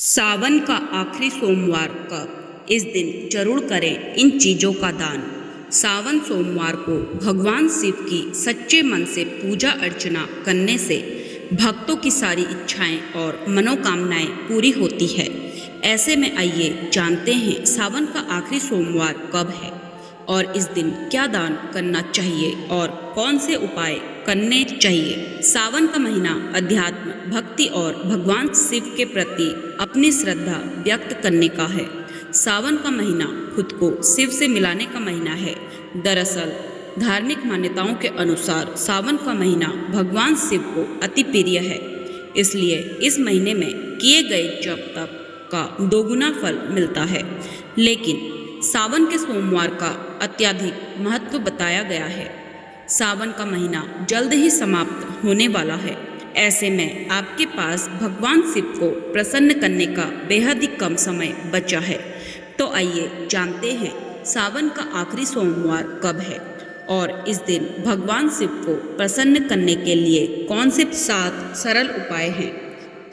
सावन का आखिरी सोमवार कब? इस दिन जरूर करें इन चीज़ों का दान। सावन सोमवार को भगवान शिव की सच्चे मन से पूजा अर्चना करने से भक्तों की सारी इच्छाएं और मनोकामनाएं पूरी होती है। ऐसे में आइए जानते हैं सावन का आखिरी सोमवार कब है और इस दिन क्या दान करना चाहिए और कौन से उपाय करने चाहिए। सावन का महीना अध्यात्म, भक्ति और भगवान शिव के प्रति अपनी श्रद्धा व्यक्त करने का है। सावन का महीना खुद को शिव से मिलाने का महीना है। दरअसल धार्मिक मान्यताओं के अनुसार सावन का महीना भगवान शिव को अति प्रिय है, इसलिए इस महीने में किए गए जप तप का दोगुना फल मिलता है। लेकिन सावन के सोमवार का अत्यधिक महत्व बताया गया है। सावन का महीना जल्द ही समाप्त होने वाला है। ऐसे में आपके पास भगवान शिव को प्रसन्न करने का बेहद ही कम समय बचा है। तो आइए जानते हैं सावन का आखिरी सोमवार कब है और इस दिन भगवान शिव को प्रसन्न करने के लिए कौन से 7 सरल उपाय हैं।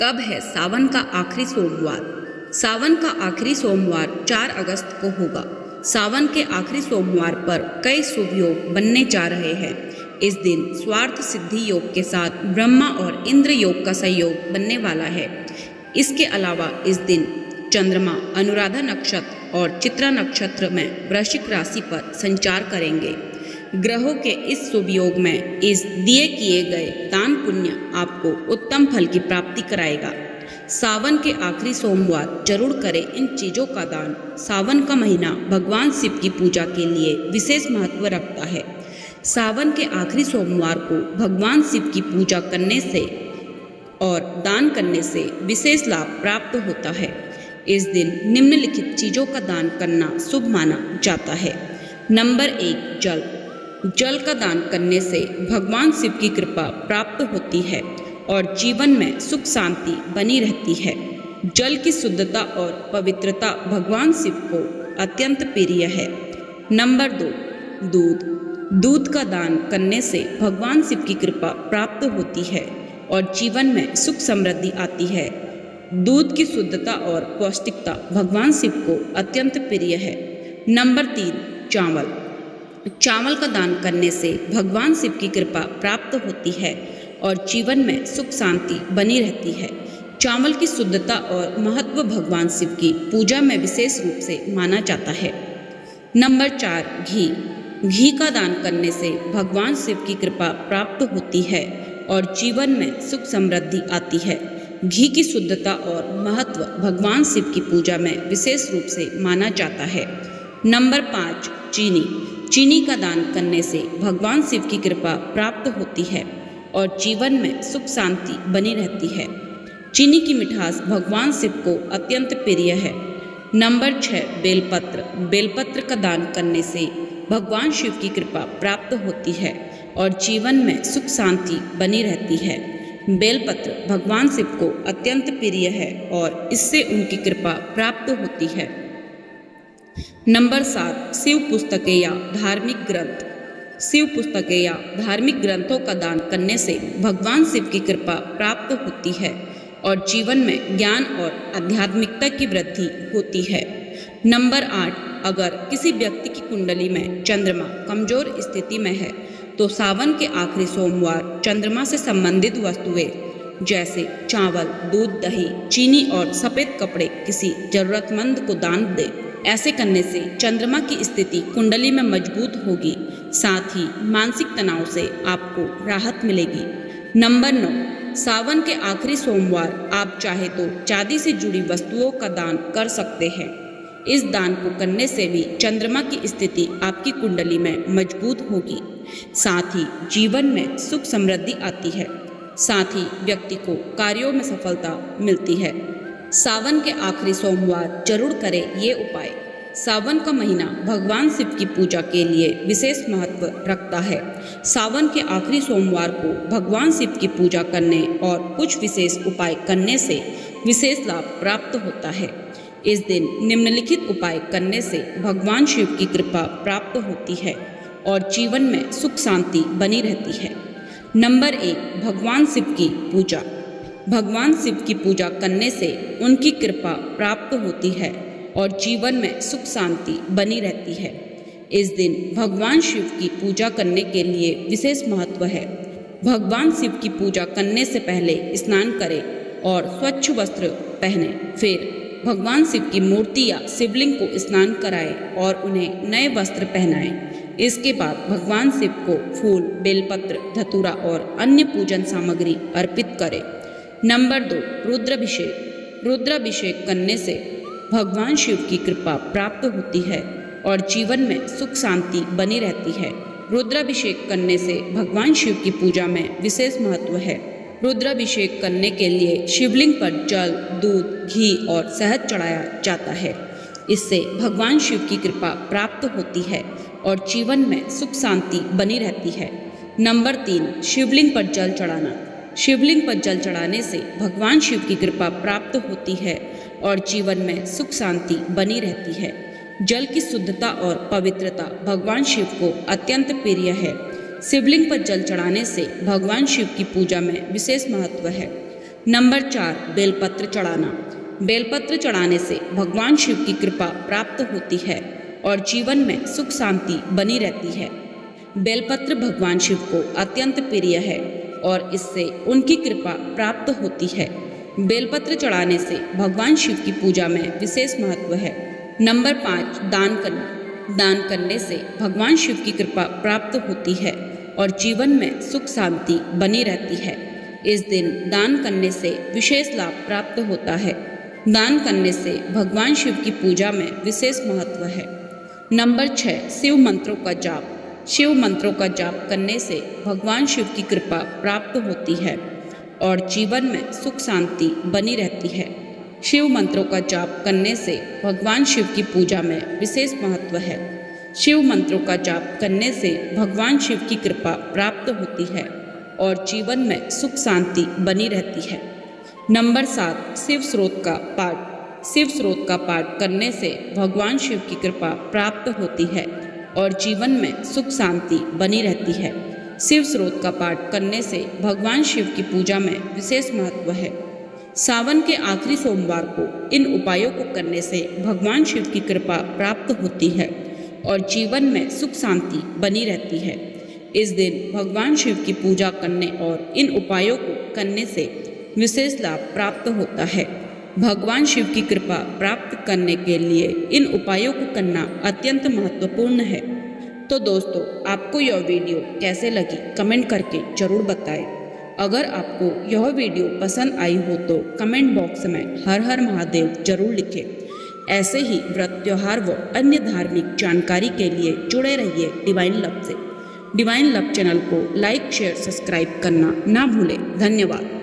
कब है सावन का आखिरी सोमवार? सावन का आखिरी सोमवार 4 अगस्त को होगा। सावन के आखिरी सोमवार पर कई शुभ योग बनने जा रहे हैं। इस दिन स्वार्थ सिद्धि योग के साथ ब्रह्मा और इंद्र योग का संयोग बनने वाला है। इसके अलावा इस दिन चंद्रमा अनुराधा नक्षत्र और चित्रा नक्षत्र में वृश्चिक राशि पर संचार करेंगे। ग्रहों के इस शुभ योग में इस दिए किए गए दान पुण्य आपको उत्तम फल की प्राप्ति कराएगा। सावन के आखिरी सोमवार जरूर करें इन चीज़ों का दान। सावन का महीना भगवान शिव की पूजा के लिए विशेष महत्व रखता है। सावन के आखिरी सोमवार को भगवान शिव की पूजा करने से और दान करने से विशेष लाभ प्राप्त होता है। इस दिन निम्नलिखित चीज़ों का दान करना शुभ माना जाता है। नंबर 1, जल। जल का दान करने से भगवान शिव की कृपा प्राप्त होती है और जीवन में सुख शांति बनी रहती है। जल की शुद्धता और पवित्रता भगवान शिव को अत्यंत प्रिय है। नंबर 2, दूध। दूध का दान करने से भगवान शिव की कृपा प्राप्त होती है और जीवन में सुख समृद्धि आती है। दूध की शुद्धता और पौष्टिकता भगवान शिव को अत्यंत प्रिय है। नंबर 3, चावल। चावल का दान करने से भगवान शिव की कृपा प्राप्त होती है और जीवन में सुख शांति बनी रहती है। चावल की शुद्धता और महत्व भगवान शिव की पूजा में विशेष रूप से माना जाता है। नंबर 4, घी। घी का दान करने से भगवान शिव की कृपा प्राप्त होती है और जीवन में सुख समृद्धि आती है। घी की शुद्धता और महत्व भगवान शिव की पूजा में विशेष रूप से माना जाता है। नंबर 5, चीनी। चीनी का दान करने से भगवान शिव की कृपा प्राप्त होती है और जीवन में सुख शांति बनी रहती है। चीनी की मिठास भगवान शिव को अत्यंत प्रिय है। नंबर 6, बेलपत्र। बेलपत्र का दान करने से भगवान शिव की कृपा प्राप्त होती है और जीवन में सुख शांति बनी रहती है। बेलपत्र भगवान शिव को अत्यंत प्रिय है और इससे उनकी कृपा प्राप्त होती है। नंबर 7, शिव पुस्तकें या धार्मिक ग्रंथ। शिव पुस्तकें या धार्मिक ग्रंथों का दान करने से भगवान शिव की कृपा प्राप्त होती है और जीवन में ज्ञान और आध्यात्मिकता की वृद्धि होती है। नंबर 8, अगर किसी व्यक्ति की कुंडली में चंद्रमा कमजोर स्थिति में है तो सावन के आखिरी सोमवार चंद्रमा से संबंधित वस्तुएं जैसे चावल, दूध, दही, चीनी और सफ़ेद कपड़े किसी जरूरतमंद को दान दें। ऐसे करने से चंद्रमा की स्थिति कुंडली में मजबूत होगी, साथ ही मानसिक तनाव से आपको राहत मिलेगी। नंबर 9, सावन के आखिरी सोमवार आप चाहे तो चांदी से जुड़ी वस्तुओं का दान कर सकते हैं। इस दान को करने से भी चंद्रमा की स्थिति आपकी कुंडली में मजबूत होगी, साथ ही जीवन में सुख समृद्धि आती है, साथ ही व्यक्ति को कार्यों में सफलता मिलती है। सावन के आखिरी सोमवार जरूर करें ये उपाय। सावन का महीना भगवान शिव की पूजा के लिए विशेष महत्व रखता है। सावन के आखिरी सोमवार को भगवान शिव की पूजा करने और कुछ विशेष उपाय करने से विशेष लाभ प्राप्त होता है। इस दिन निम्नलिखित उपाय करने से भगवान शिव की कृपा प्राप्त होती है और जीवन में सुख शांति बनी रहती है। नंबर 1, भगवान शिव की पूजा। भगवान शिव की पूजा करने से उनकी कृपा प्राप्त होती है और जीवन में सुख शांति बनी रहती है। इस दिन भगवान शिव की पूजा करने के लिए विशेष महत्व है। भगवान शिव की पूजा करने से पहले स्नान करें और स्वच्छ वस्त्र पहनें। फिर भगवान शिव की मूर्ति या शिवलिंग को स्नान कराएं और उन्हें नए वस्त्र पहनाएं। इसके बाद भगवान शिव को फूल, बेलपत्र, धतूरा और अन्य पूजन सामग्री अर्पित करें। नंबर 2, रुद्राभिषेक। रुद्राभिषेक करने से भगवान शिव की कृपा प्राप्त होती है और जीवन में सुख शांति बनी रहती है। रुद्राभिषेक करने से भगवान शिव की पूजा में विशेष महत्व है। रुद्राभिषेक करने के लिए शिवलिंग पर जल, दूध, घी और शहद चढ़ाया जाता है। इससे भगवान शिव की कृपा प्राप्त होती है और जीवन में सुख शांति बनी रहती है। नंबर 3, शिवलिंग पर जल चढ़ाना। शिवलिंग पर जल चढ़ाने से भगवान शिव की कृपा प्राप्त होती है और जीवन में सुख शांति बनी रहती है। जल की शुद्धता और पवित्रता भगवान शिव को अत्यंत प्रिय है। शिवलिंग पर जल चढ़ाने से भगवान शिव की पूजा में विशेष महत्व है। नंबर 4, बेलपत्र चढ़ाना। बेलपत्र चढ़ाने से भगवान शिव की कृपा प्राप्त होती है और जीवन में सुख शांति बनी रहती है। बेलपत्र भगवान शिव को अत्यंत प्रिय है और इससे उनकी कृपा प्राप्त होती है। बेलपत्र चढ़ाने से भगवान शिव की पूजा में विशेष महत्व है। नंबर 5, दान करना। दान करने से भगवान शिव की कृपा प्राप्त होती है और जीवन में सुख शांति बनी रहती है। इस दिन दान करने से विशेष लाभ प्राप्त होता है। दान करने से भगवान शिव की पूजा में विशेष महत्व है। नंबर 6, शिव मंत्रों का जाप। शिव मंत्रों का जाप करने से भगवान शिव की कृपा प्राप्त होती है और जीवन में सुख शांति बनी रहती है। शिव मंत्रों का जाप करने से भगवान शिव की पूजा में विशेष महत्व है। शिव मंत्रों का जाप करने से भगवान शिव की कृपा प्राप्त होती है और जीवन में सुख शांति बनी रहती है। नंबर 7, शिव स्रोत का पाठ। शिव स्रोत का पाठ करने से भगवान शिव की कृपा प्राप्त होती है और जीवन में सुख शांति बनी रहती है। शिव स्रोत का पाठ करने से भगवान शिव की पूजा में विशेष महत्व है। सावन के आखिरी सोमवार को इन उपायों को करने से भगवान शिव की कृपा प्राप्त होती है और जीवन में सुख शांति बनी रहती है। इस दिन भगवान शिव की पूजा करने और इन उपायों को करने से विशेष लाभ प्राप्त होता है। भगवान शिव की कृपा प्राप्त करने के लिए इन उपायों को करना अत्यंत महत्वपूर्ण है। तो दोस्तों, आपको यह वीडियो कैसे लगी कमेंट करके जरूर बताएं। अगर आपको यह वीडियो पसंद आई हो तो कमेंट बॉक्स में हर हर महादेव जरूर लिखें। ऐसे ही व्रत, त्योहार व अन्य धार्मिक जानकारी के लिए जुड़े रहिए डिवाइन लव से। डिवाइन लव चैनल को लाइक, शेयर, सब्सक्राइब करना ना भूलें। धन्यवाद।